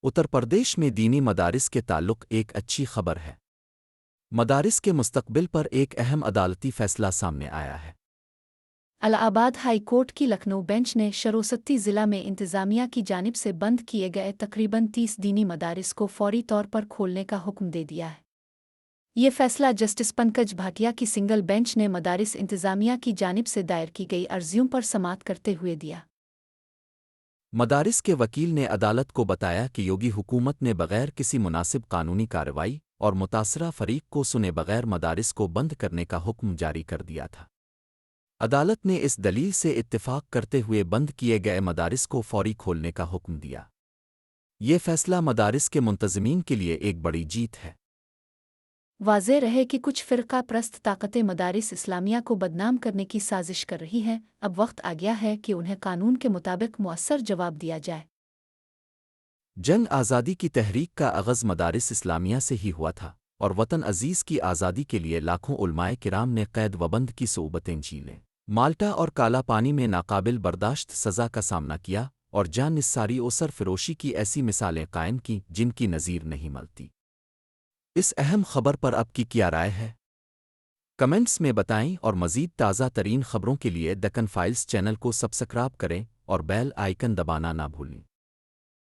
اتر پردیش میں دینی مدارس کے تعلق ایک اچھی خبر ہے۔ مدارس کے مستقبل پر ایک اہم عدالتی فیصلہ سامنے آیا ہے۔ الہ آباد ہائی کورٹ کی لکھنؤ بینچ نے شروستی ضلع میں انتظامیہ کی جانب سے بند کیے گئے تقریباً 30 دینی مدارس کو فوری طور پر کھولنے کا حکم دے دیا ہے۔ یہ فیصلہ جسٹس پنکج بھاٹیا کی سنگل بینچ نے مدارس انتظامیہ کی جانب سے دائر کی گئی عرضیوں پر سماعت کرتے ہوئے دیا۔ مدارس کے وکیل نے عدالت کو بتایا کہ یوگی حکومت نے بغیر کسی مناسب قانونی کارروائی اور متاثرہ فریق کو سنے بغیر مدارس کو بند کرنے کا حکم جاری کر دیا تھا۔ عدالت نے اس دلیل سے اتفاق کرتے ہوئے بند کیے گئے مدارس کو فوری کھولنے کا حکم دیا۔ یہ فیصلہ مدارس کے منتظمین کے لیے ایک بڑی جیت ہے۔ واضح رہے کہ کچھ فرقہ پرست طاقتیں مدارس اسلامیہ کو بدنام کرنے کی سازش کر رہی ہیں، اب وقت آ گیا ہے کہ انہیں قانون کے مطابق مؤثر جواب دیا جائے۔ جنگ آزادی کی تحریک کا آغاز مدارس اسلامیہ سے ہی ہوا تھا، اور وطن عزیز کی آزادی کے لیے لاکھوں علماء کرام نے قید و بند کی صعوبتیں جھیلیں۔ مالٹا اور کالا پانی میں ناقابل برداشت سزا کا سامنا کیا اور جان نثاری و سرفروشی کی ایسی مثالیں قائم کیں جن کی نظیر نہیں ملتی۔ اس اہم خبر پر اب کی کیا رائے ہے؟ کمنٹس میں بتائیں اور مزید تازہ ترین خبروں کے لیے دکن فائلز چینل کو سبسکرائب کریں اور بیل آئیکن دبانا نہ بھولیں۔